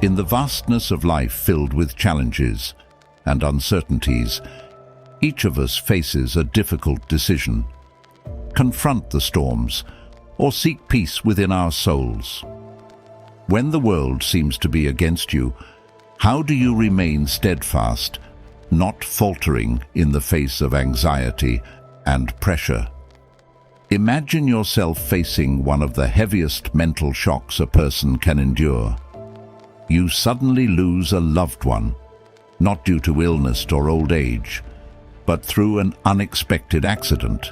In the vastness of life filled with challenges and uncertainties, each of us faces a difficult decision. Confront the storms or seek peace within our souls. When the world seems to be against you, how do you remain steadfast, not faltering in the face of anxiety and pressure? Imagine yourself facing one of the heaviest mental shocks a person can endure. You suddenly lose a loved one, not due to illness or old age, but through an unexpected accident,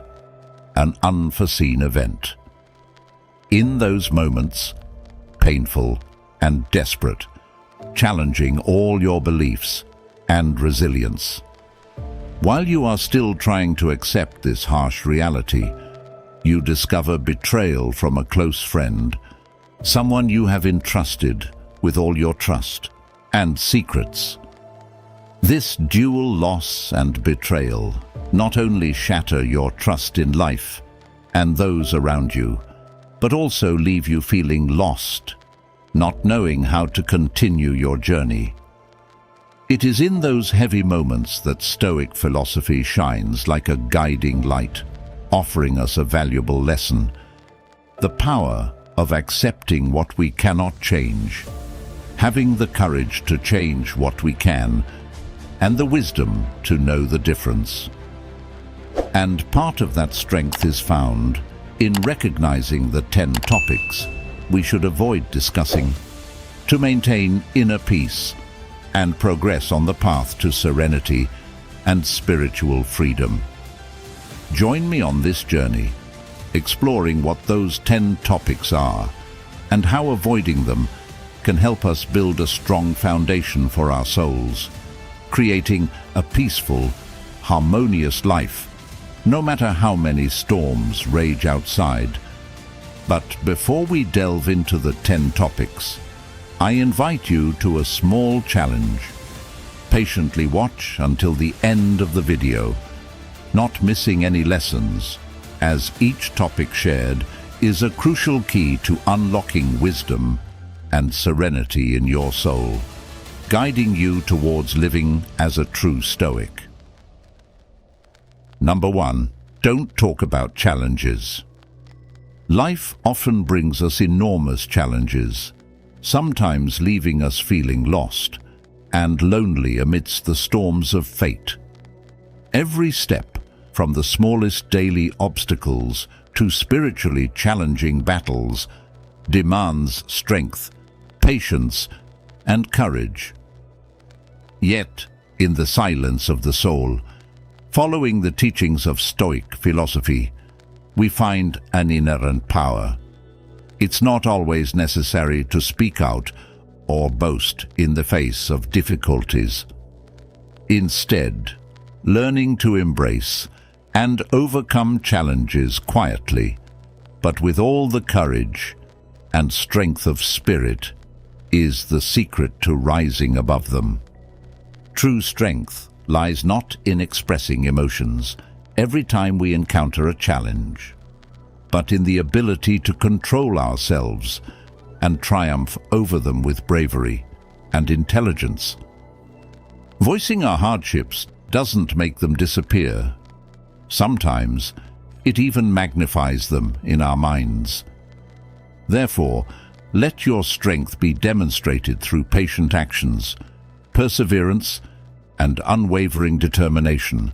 an unforeseen event. In those moments, painful and desperate, challenging all your beliefs and resilience. While you are still trying to accept this harsh reality, you discover betrayal from a close friend, someone you have entrusted with all your trust and secrets. This dual loss and betrayal not only shatter your trust in life and those around you, but also leave you feeling lost, not knowing how to continue your journey. It is in those heavy moments that Stoic philosophy shines like a guiding light, offering us a valuable lesson: the power of accepting what we cannot change, having the courage to change what we can, and the wisdom to know the difference. And part of that strength is found in recognizing the 10 topics we should avoid discussing to maintain inner peace and progress on the path to serenity and spiritual freedom. Join me on this journey, exploring what those 10 topics are and how avoiding them can help us build a strong foundation for our souls, creating a peaceful, harmonious life, no matter how many storms rage outside. But before we delve into the 10 topics, I invite you to a small challenge. Patiently watch until the end of the video, not missing any lessons, as each topic shared is a crucial key to unlocking wisdom and serenity in your soul, guiding you towards living as a true Stoic. Number 1. Don't talk about challenges. Life often brings us enormous challenges, sometimes leaving us feeling lost and lonely amidst the storms of fate. Every step, from the smallest daily obstacles to spiritually challenging battles, demands strength, patience, and courage. Yet, in the silence of the soul, following the teachings of Stoic philosophy, we find an inherent power. It's not always necessary to speak out or boast in the face of difficulties. Instead, learning to embrace and overcome challenges quietly, but with all the courage and strength of spirit, is the secret to rising above them. True strength lies not in expressing emotions every time we encounter a challenge, but in the ability to control ourselves and triumph over them with bravery and intelligence. Voicing our hardships doesn't make them disappear. Sometimes it even magnifies them in our minds. Therefore, let your strength be demonstrated through patient actions, perseverance, and unwavering determination.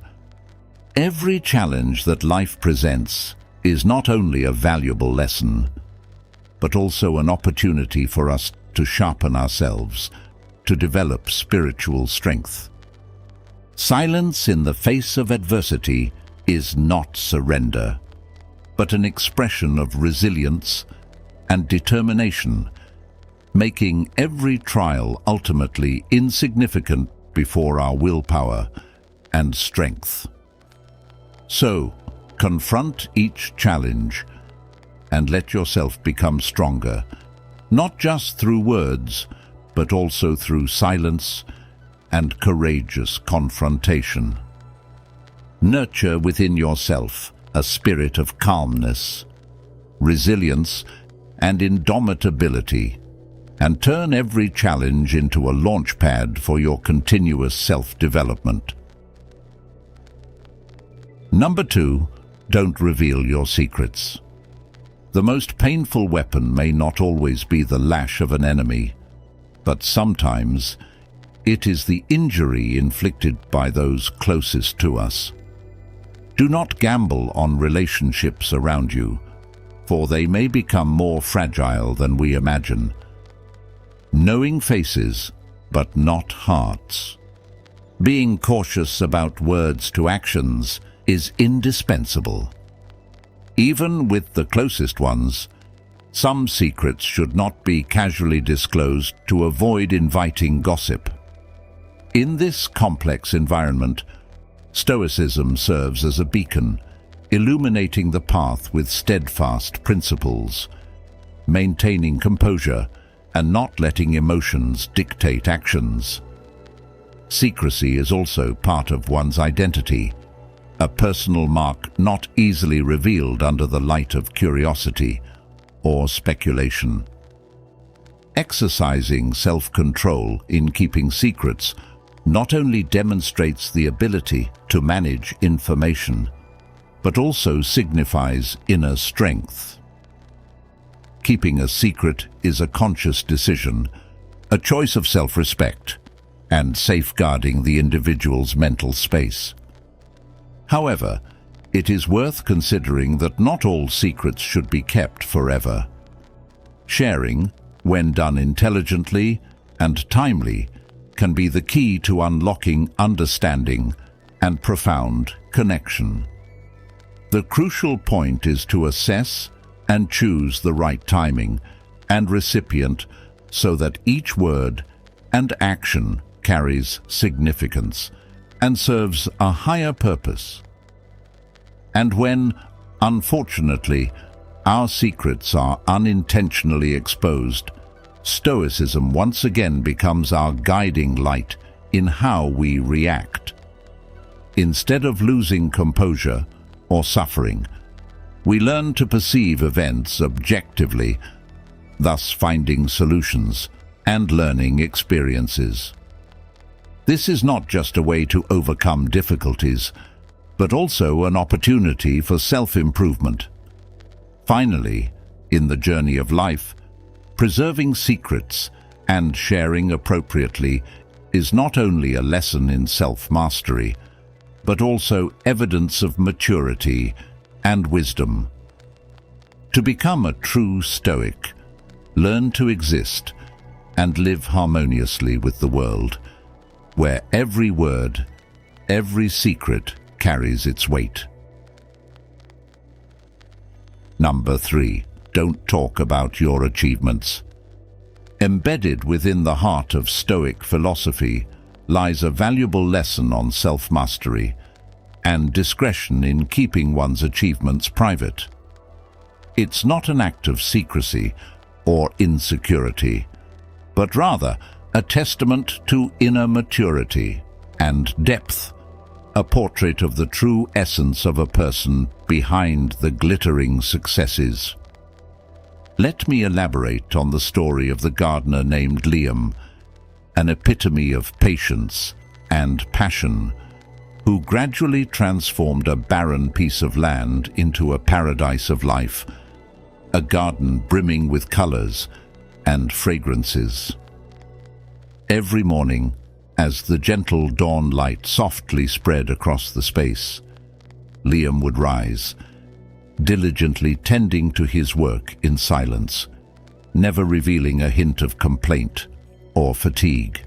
Every challenge that life presents is not only a valuable lesson, but also an opportunity for us to sharpen ourselves, to develop spiritual strength. Silence in the face of adversity is not surrender, but an expression of resilience and determination, making every trial ultimately insignificant before our willpower and strength. So, confront each challenge and let yourself become stronger, not just through words, but also through silence and courageous confrontation. Nurture within yourself a spirit of calmness, resilience, and indomitability, and turn every challenge into a launchpad for your continuous self-development. Number 2, don't reveal your secrets. The most painful weapon may not always be the lash of an enemy, but sometimes it is the injury inflicted by those closest to us. Do not gamble on relationships around you, for they may become more fragile than we imagine. Knowing faces, but not hearts. Being cautious about words to actions is indispensable. Even with the closest ones, some secrets should not be casually disclosed to avoid inviting gossip. In this complex environment, Stoicism serves as a beacon, illuminating the path with steadfast principles, maintaining composure and not letting emotions dictate actions. Secrecy is also part of one's identity, a personal mark not easily revealed under the light of curiosity or speculation. Exercising self-control in keeping secrets not only demonstrates the ability to manage information, but also signifies inner strength. Keeping a secret is a conscious decision, a choice of self-respect, and safeguarding the individual's mental space. However, it is worth considering that not all secrets should be kept forever. Sharing, when done intelligently and timely, can be the key to unlocking understanding and profound connection. The crucial point is to assess and choose the right timing and recipient so that each word and action carries significance and serves a higher purpose. And when, unfortunately, our secrets are unintentionally exposed, Stoicism once again becomes our guiding light in how we react. Instead of losing composure or suffering, we learn to perceive events objectively, thus finding solutions and learning experiences. This is not just a way to overcome difficulties, but also an opportunity for self-improvement. Finally, in the journey of life, preserving secrets and sharing appropriately is not only a lesson in self-mastery, but also evidence of maturity and wisdom. To become a true Stoic, learn to exist and live harmoniously with the world, where every word, every secret carries its weight. Number 3. Don't talk about your achievements. Embedded within the heart of Stoic philosophy lies a valuable lesson on self-mastery and discretion in keeping one's achievements private. It's not an act of secrecy or insecurity, but rather a testament to inner maturity and depth, a portrait of the true essence of a person behind the glittering successes. Let me elaborate on the story of the gardener named Liam, an epitome of patience and passion, who gradually transformed a barren piece of land into a paradise of life, a garden brimming with colors and fragrances. Every morning, as the gentle dawn light softly spread across the space, Liam would rise, diligently tending to his work in silence, never revealing a hint of complaint or fatigue.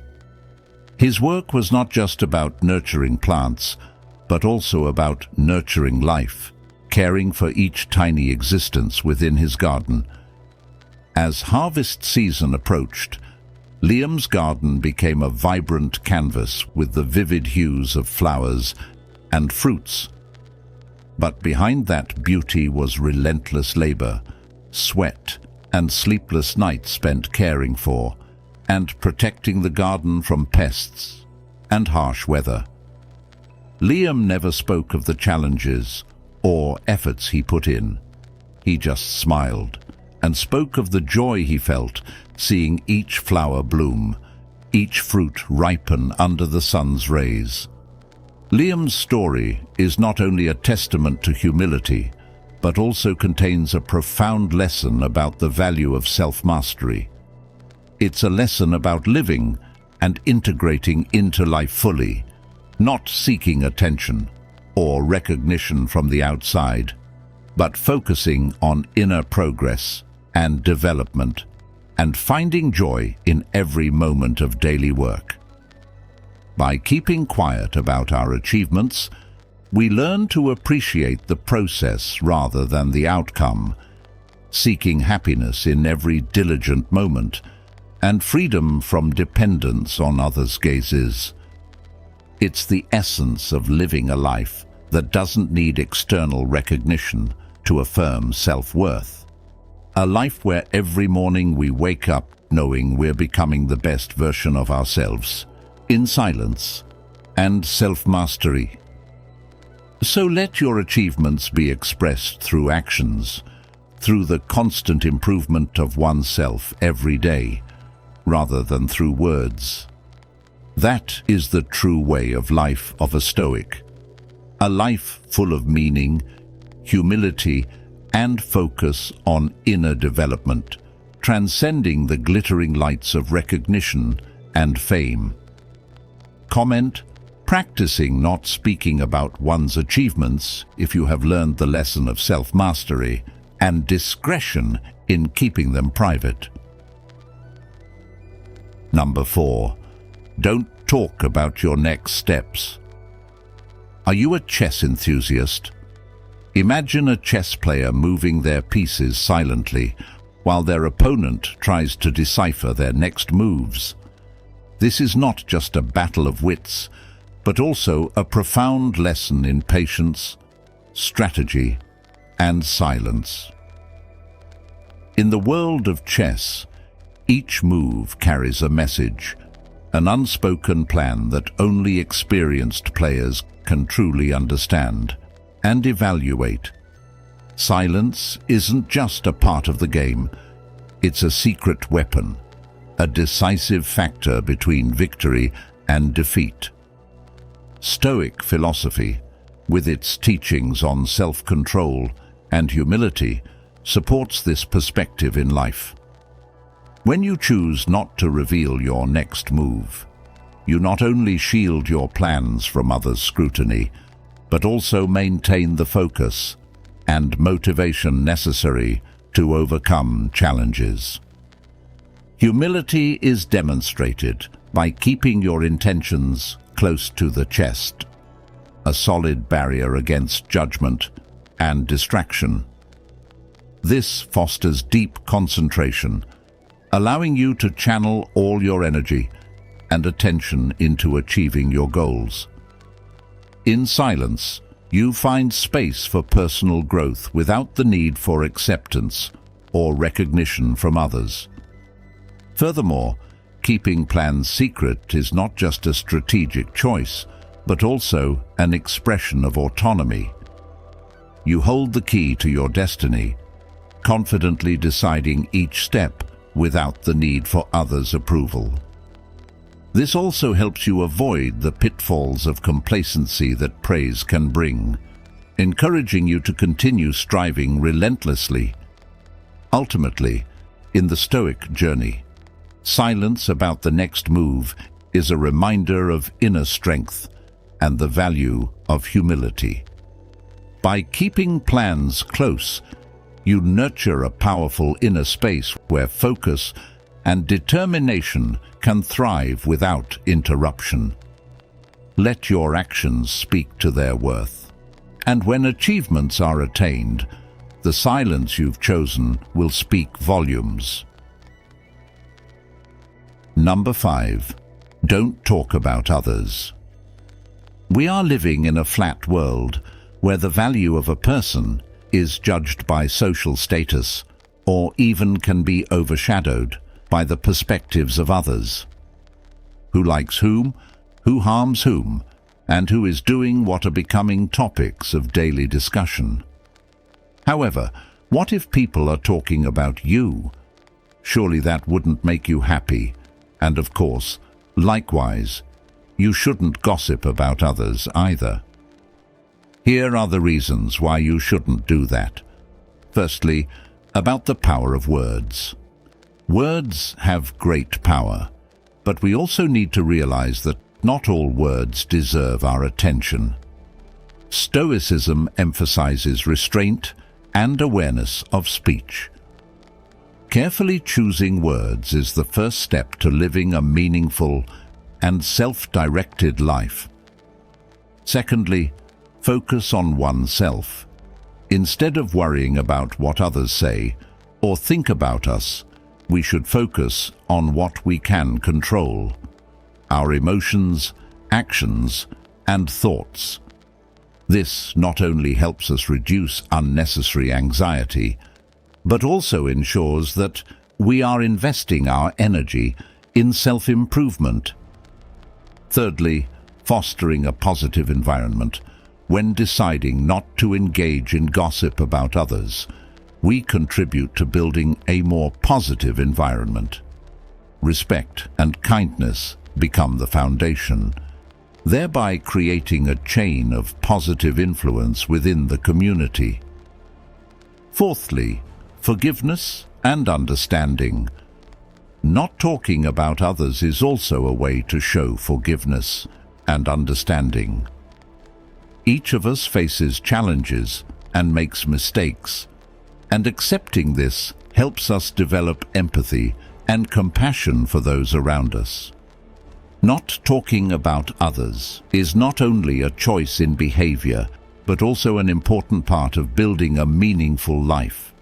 His work was not just about nurturing plants, but also about nurturing life, caring for each tiny existence within his garden. As harvest season approached, Liam's garden became a vibrant canvas with the vivid hues of flowers and fruits. But behind that beauty was relentless labor, sweat, and sleepless nights spent caring for and protecting the garden from pests and harsh weather. Liam never spoke of the challenges or efforts he put in. He just smiled and spoke of the joy he felt seeing each flower bloom, each fruit ripen under the sun's rays. Liam's story is not only a testament to humility, but also contains a profound lesson about the value of self-mastery. It's a lesson about living and integrating into life fully, not seeking attention or recognition from the outside, but focusing on inner progress and development and finding joy in every moment of daily work. By keeping quiet about our achievements, we learn to appreciate the process rather than the outcome, seeking happiness in every diligent moment and freedom from dependence on others' gazes. It's the essence of living a life that doesn't need external recognition to affirm self-worth. A life where every morning we wake up knowing we're becoming the best version of ourselves, in silence and self-mastery. So let your achievements be expressed through actions, through the constant improvement of oneself every day, rather than through words. That is the true way of life of a Stoic. A life full of meaning, humility, and focus on inner development, transcending the glittering lights of recognition and fame. Comment: practicing not speaking about one's achievements if you have learned the lesson of self-mastery, and discretion in keeping them private. Number 4. Don't talk about your next steps. Are you a chess enthusiast? Imagine a chess player moving their pieces silently while their opponent tries to decipher their next moves. This is not just a battle of wits, but also a profound lesson in patience, strategy, and silence. In the world of chess, each move carries a message, an unspoken plan that only experienced players can truly understand and evaluate. Silence isn't just a part of the game, it's a secret weapon, a decisive factor between victory and defeat. Stoic philosophy, with its teachings on self-control and humility, supports this perspective in life. When you choose not to reveal your next move, you not only shield your plans from others' scrutiny, but also maintain the focus and motivation necessary to overcome challenges. Humility is demonstrated by keeping your intentions close to the chest, a solid barrier against judgment and distraction. This fosters deep concentration, allowing you to channel all your energy and attention into achieving your goals. In silence, you find space for personal growth without the need for acceptance or recognition from others. Furthermore, keeping plans secret is not just a strategic choice, but also an expression of autonomy. You hold the key to your destiny, confidently deciding each step without the need for others' approval. This also helps you avoid the pitfalls of complacency that praise can bring, encouraging you to continue striving relentlessly. Ultimately, in the Stoic journey, silence about the next move is a reminder of inner strength and the value of humility. By keeping plans close, you nurture a powerful inner space where focus and determination can thrive without interruption. Let your actions speak to their worth. And when achievements are attained, the silence you've chosen will speak volumes. Number 5. Don't talk about others. We are living in a flat world where the value of a person is judged by social status or even can be overshadowed by the perspectives of others. Who likes whom, who harms whom, and who is doing what are becoming topics of daily discussion. However, What if people are talking about you? Surely that wouldn't make you happy. And of course, likewise, you shouldn't gossip about others either. Here are the reasons why you shouldn't do that. Firstly, about the power of words. Words have great power, but we also need to realize that not all words deserve our attention. Stoicism emphasizes restraint and awareness of speech. Carefully choosing words is the first step to living a meaningful and self-directed life. Secondly, focus on oneself. Instead of worrying about what others say or think about us, we should focus on what we can control: our emotions, actions, and thoughts. This not only helps us reduce unnecessary anxiety, but also ensures that we are investing our energy in self-improvement. Thirdly, fostering a positive environment. When deciding not to engage in gossip about others, we contribute to building a more positive environment. Respect and kindness become the foundation, thereby creating a chain of positive influence within the community. Fourthly, forgiveness and understanding. Not talking about others is also a way to show forgiveness and understanding. Each of us faces challenges and makes mistakes, and accepting this helps us develop empathy and compassion for those around us. Not talking about others is not only a choice in behavior, but also an important part of building a meaningful life.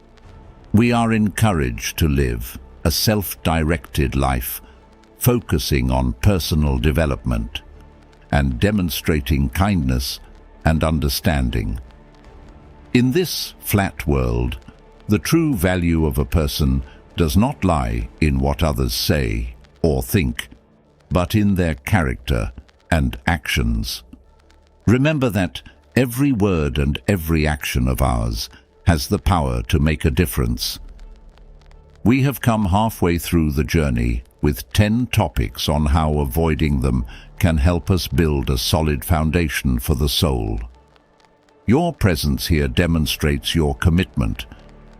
We are encouraged to live a self-directed life, focusing on personal development and demonstrating kindness and understanding. In this flat world, the true value of a person does not lie in what others say or think, but in their character and actions. Remember that every word and every action of ours has the power to make a difference. We have come halfway through the journey with 10 topics on how avoiding them can help us build a solid foundation for the soul. Your presence here demonstrates your commitment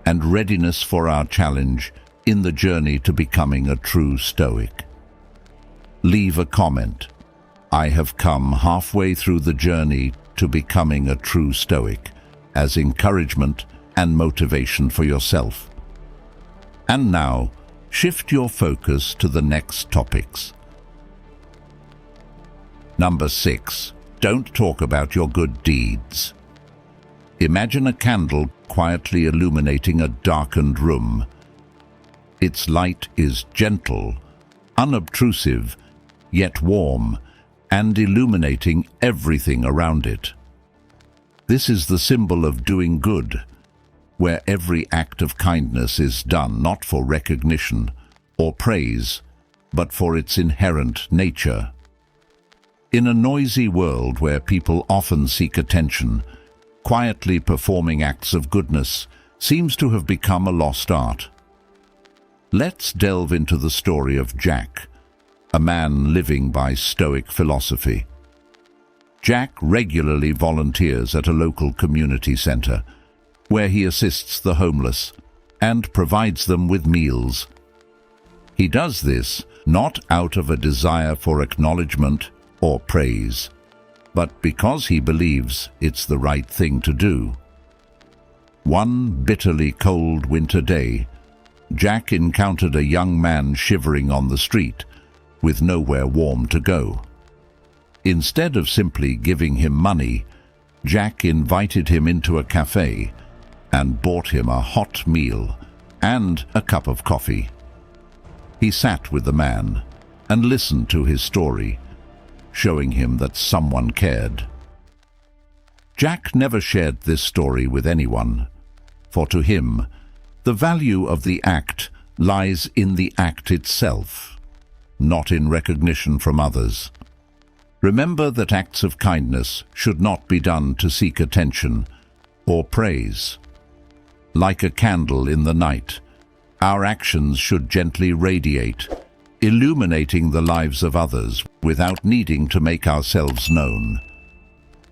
and readiness for our challenge in the journey to becoming a true Stoic. Leave a comment. I have come halfway through the journey to becoming a true Stoic, as encouragement and motivation for yourself. And now, shift your focus to the next topics. Number 6. Don't talk about your good deeds. Imagine a candle quietly illuminating a darkened room. Its light is gentle, unobtrusive, yet warm, and illuminating everything around it. This is the symbol of doing good, where every act of kindness is done not for recognition or praise, but for its inherent nature. In a noisy world where people often seek attention, quietly performing acts of goodness seems to have become a lost art. Let's delve into the story of Jack, a man living by Stoic philosophy. Jack regularly volunteers at a local community center, where he assists the homeless and provides them with meals. He does this not out of a desire for acknowledgement or praise, but because he believes it's the right thing to do. One bitterly cold winter day, Jack encountered a young man shivering on the street, with nowhere warm to go. Instead of simply giving him money, Jack invited him into a cafe and bought him a hot meal and a cup of coffee. He sat with the man and listened to his story, showing him that someone cared. Jack never shared this story with anyone, for to him, the value of the act lies in the act itself, not in recognition from others. Remember that acts of kindness should not be done to seek attention or praise. Like a candle in the night, our actions should gently radiate, illuminating the lives of others without needing to make ourselves known.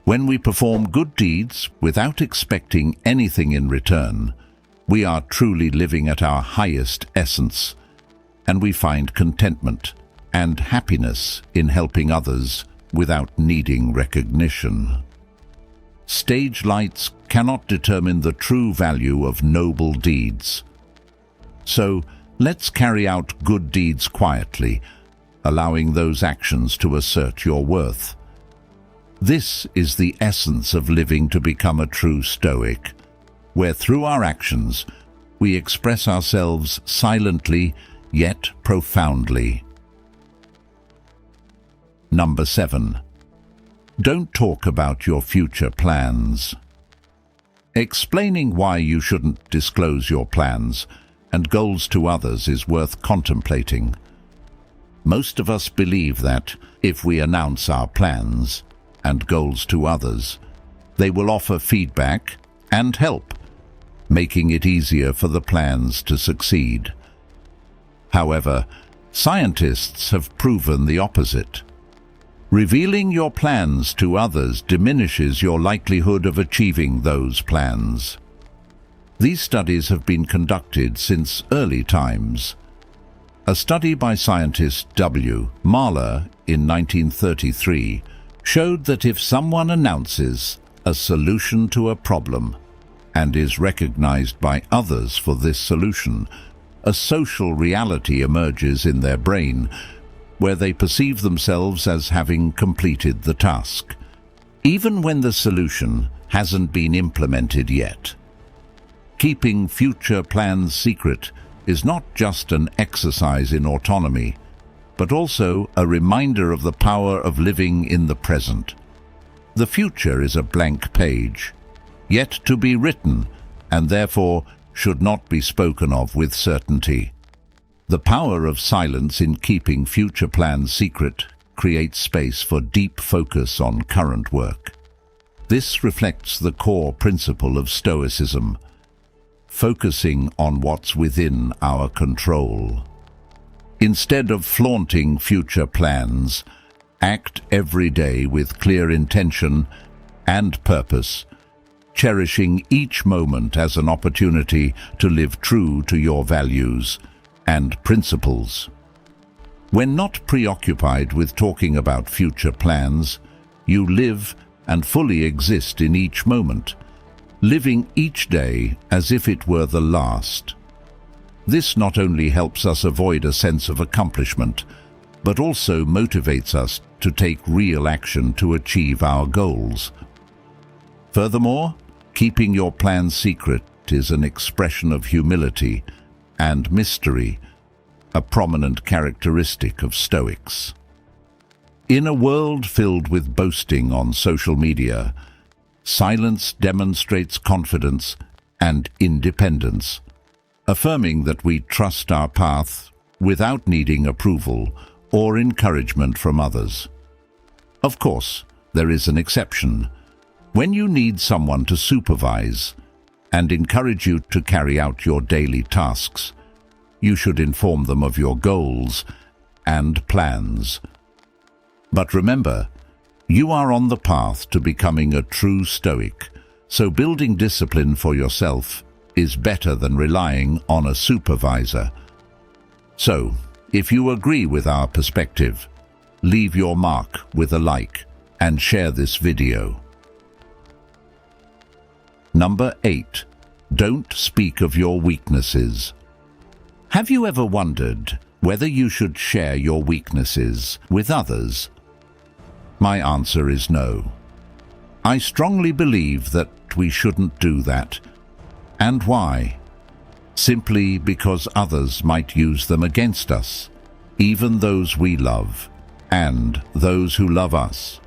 When we perform good deeds without expecting anything in return, we are truly living at our highest essence, and we find contentment and happiness in helping others without needing recognition. Stage lights cannot determine the true value of noble deeds. So, let's carry out good deeds quietly, allowing those actions to assert your worth. This is the essence of living to become a true Stoic, where through our actions we express ourselves silently yet profoundly. Number 7. Don't talk about your future plans. Explaining why you shouldn't disclose your plans and goals to others is worth contemplating. Most of us believe that if we announce our plans and goals to others, they will offer feedback and help, making it easier for the plans to succeed. However, scientists have proven the opposite. Revealing your plans to others diminishes your likelihood of achieving those plans. These studies have been conducted since early times. A study by scientist W. Mahler in 1933 showed that if someone announces a solution to a problem and is recognized by others for this solution, a social reality emerges in their brain where they perceive themselves as having completed the task, even when the solution hasn't been implemented yet. Keeping future plans secret is not just an exercise in autonomy, but also a reminder of the power of living in the present. The future is a blank page, yet to be written, and therefore should not be spoken of with certainty. The power of silence in keeping future plans secret creates space for deep focus on current work. This reflects the core principle of Stoicism, focusing on what's within our control. Instead of flaunting future plans, act every day with clear intention and purpose, cherishing each moment as an opportunity to live true to your values and principles. When not preoccupied with talking about future plans, you live and fully exist in each moment, living each day as if it were the last. This not only helps us avoid a sense of accomplishment, but also motivates us to take real action to achieve our goals. Furthermore, keeping your plans secret is an expression of humility and mystery, a prominent characteristic of Stoics. In a world filled with boasting on social media, silence demonstrates confidence and independence, affirming that we trust our path without needing approval or encouragement from others. Of course, there is an exception. When you need someone to supervise and encourage you to carry out your daily tasks, you should inform them of your goals and plans. But remember, you are on the path to becoming a true Stoic, so building discipline for yourself is better than relying on a supervisor. So, if you agree with our perspective, leave your mark with a like and share this video. Number 8. Don't speak of your weaknesses. Have you ever wondered whether you should share your weaknesses with others? My answer is no. I strongly believe that we shouldn't do that. And why? Simply because others might use them against us, even those we love, and those who love us.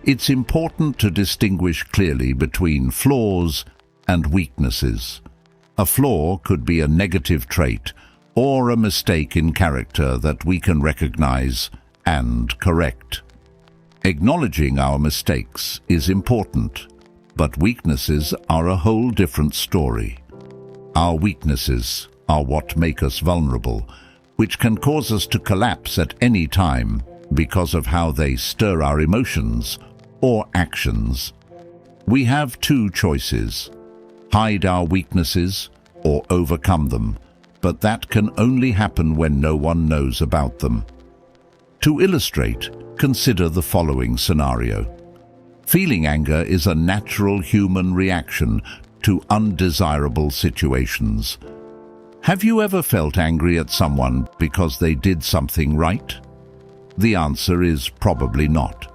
It's important to distinguish clearly between flaws and weaknesses. A flaw could be a negative trait or a mistake in character that we can recognize and correct. Acknowledging our mistakes is important, but weaknesses are a whole different story. Our weaknesses are what make us vulnerable, which can cause us to collapse at any time because of how they stir our emotions or actions. We have two choices: hide our weaknesses or overcome them, but that can only happen when no one knows about them. To illustrate, consider the following scenario. Feeling anger is a natural human reaction to undesirable situations. Have you ever felt angry at someone because they did something right? The answer is probably not.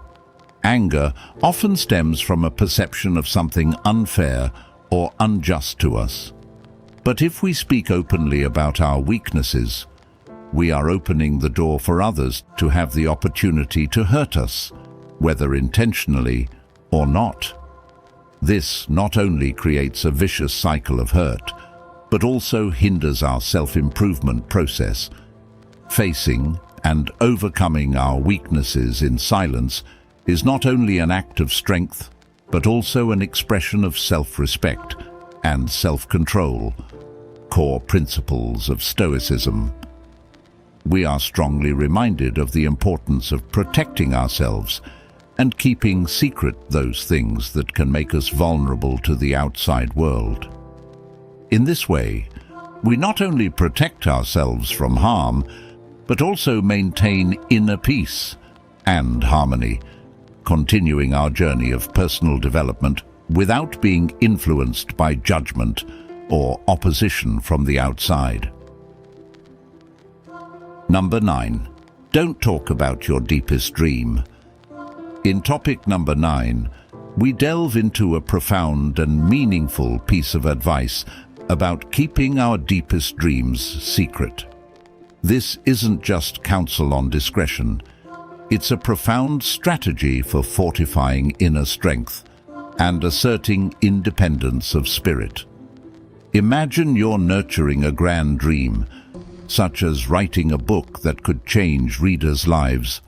Anger often stems from a perception of something unfair or unjust to us. But if we speak openly about our weaknesses, we are opening the door for others to have the opportunity to hurt us, whether intentionally or not. This not only creates a vicious cycle of hurt, but also hinders our self-improvement process. Facing and overcoming our weaknesses in silence is not only an act of strength, but also an expression of self-respect and self-control, core principles of Stoicism. We are strongly reminded of the importance of protecting ourselves and keeping secret those things that can make us vulnerable to the outside world. In this way, we not only protect ourselves from harm, but also maintain inner peace and harmony, continuing our journey of personal development without being influenced by judgment or opposition from the outside. Number 9. Don't talk about your deepest dream. In topic number 9, we delve into a profound and meaningful piece of advice about keeping our deepest dreams secret. This isn't just counsel on discretion. It's a profound strategy for fortifying inner strength and asserting independence of spirit. Imagine you're nurturing a grand dream, such as writing a book that could change readers' lives.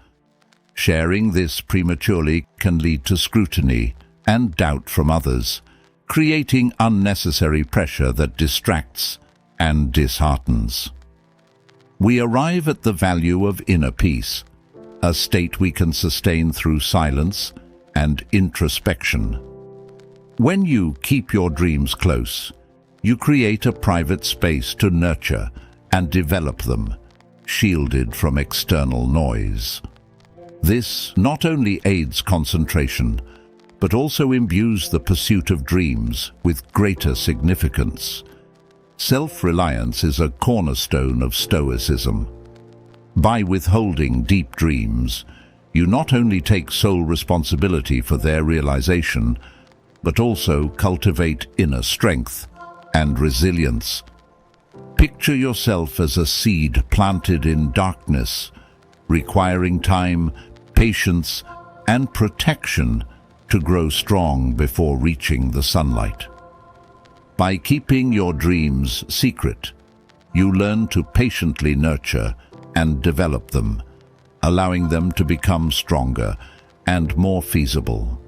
Sharing this prematurely can lead to scrutiny and doubt from others, creating unnecessary pressure that distracts and disheartens. We arrive at the value of inner peace, a state we can sustain through silence and introspection. When you keep your dreams close, you create a private space to nurture and develop them, shielded from external noise. This not only aids concentration, but also imbues the pursuit of dreams with greater significance. Self-reliance is a cornerstone of Stoicism. By withholding deep dreams, you not only take sole responsibility for their realization, but also cultivate inner strength and resilience. Picture yourself as a seed planted in darkness, requiring time, patience, and protection to grow strong before reaching the sunlight. By keeping your dreams secret, you learn to patiently nurture and develop them, allowing them to become stronger and more feasible.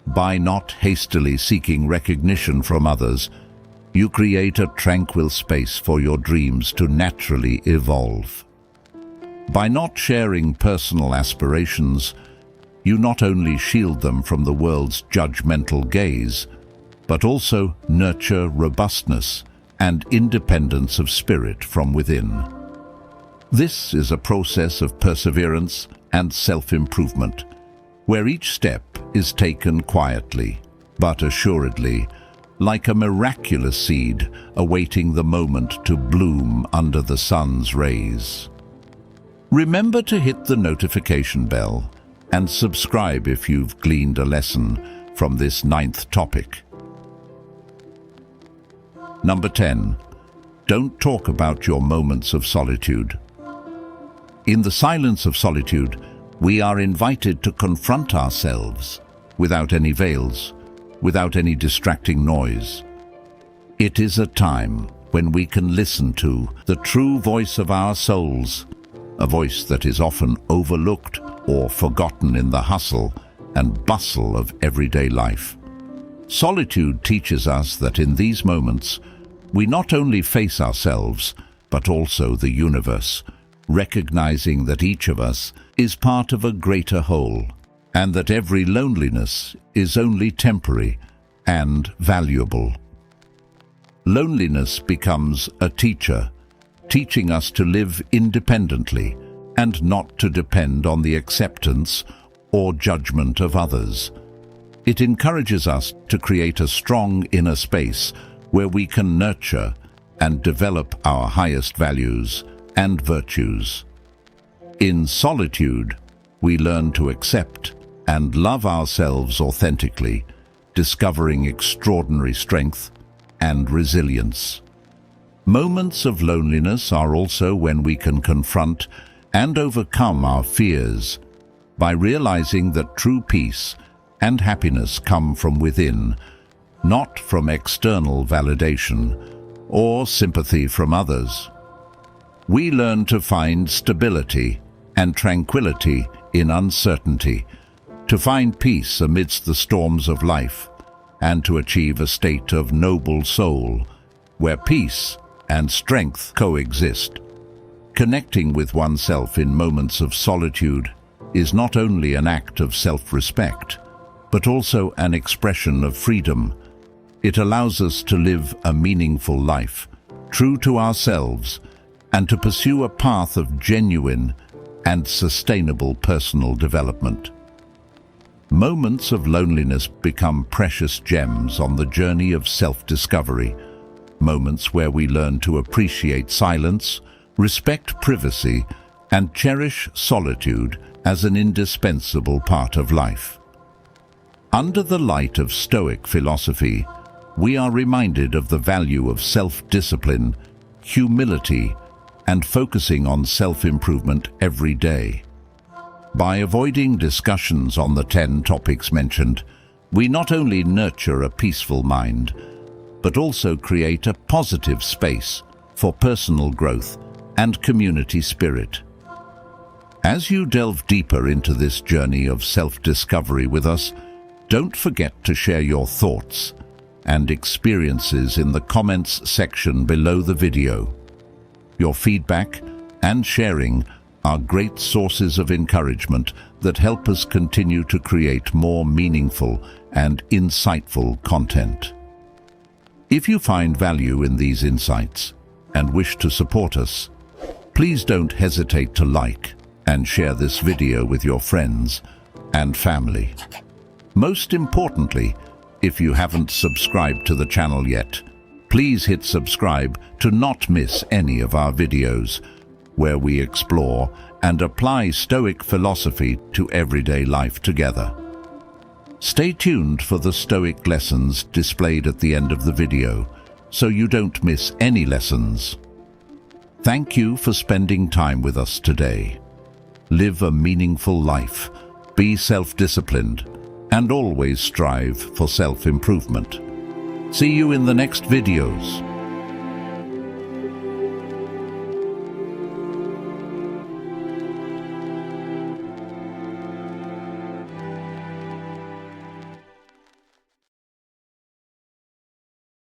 By not hastily seeking recognition from others, you create a tranquil space for your dreams to naturally evolve. By not sharing personal aspirations, you not only shield them from the world's judgmental gaze, but also nurture robustness and independence of spirit from within. This is a process of perseverance and self-improvement, where each step is taken quietly, but assuredly, like a miraculous seed awaiting the moment to bloom under the sun's rays. Remember to hit the notification bell and subscribe if you've gleaned a lesson from this 9th topic. Number 10. Don't talk about your moments of solitude. In the silence of solitude, we are invited to confront ourselves without any veils, without any distracting noise. It is a time when we can listen to the true voice of our souls, a voice that is often overlooked or forgotten in the hustle and bustle of everyday life. Solitude teaches us that in these moments, we not only face ourselves, but also the universe, recognizing that each of us is part of a greater whole, and that every loneliness is only temporary and valuable. Loneliness becomes a teacher, teaching us to live independently and not to depend on the acceptance or judgment of others. It encourages us to create a strong inner space where we can nurture and develop our highest values and virtues. In solitude, we learn to accept and love ourselves authentically, discovering extraordinary strength and resilience. Moments of loneliness are also when we can confront and overcome our fears by realizing that true peace and happiness come from within, not from external validation or sympathy from others. We learn to find stability and tranquility in uncertainty, to find peace amidst the storms of life, and to achieve a state of noble soul where peace and strength coexist. Connecting with oneself in moments of solitude is not only an act of self-respect, but also an expression of freedom. It allows us to live a meaningful life, true to ourselves, and to pursue a path of genuine and sustainable personal development. Moments of loneliness become precious gems on the journey of self-discovery, moments where we learn to appreciate silence, respect privacy, and cherish solitude as an indispensable part of life. Under the light of Stoic philosophy, we are reminded of the value of self-discipline, humility, and focusing on self-improvement every day. By avoiding discussions on the 10 topics mentioned, we not only nurture a peaceful mind, but also create a positive space for personal growth and community spirit. As you delve deeper into this journey of self-discovery with us, don't forget to share your thoughts and experiences in the comments section below the video. Your feedback and sharing are great sources of encouragement that help us continue to create more meaningful and insightful content. If you find value in these insights and wish to support us, please don't hesitate to like and share this video with your friends and family. Most importantly, if you haven't subscribed to the channel yet, please hit subscribe to not miss any of our videos, where we explore and apply Stoic philosophy to everyday life together. Stay tuned for the Stoic lessons displayed at the end of the video, so you don't miss any lessons. Thank you for spending time with us today. Live a meaningful life, be self-disciplined, and always strive for self-improvement. See you in the next videos.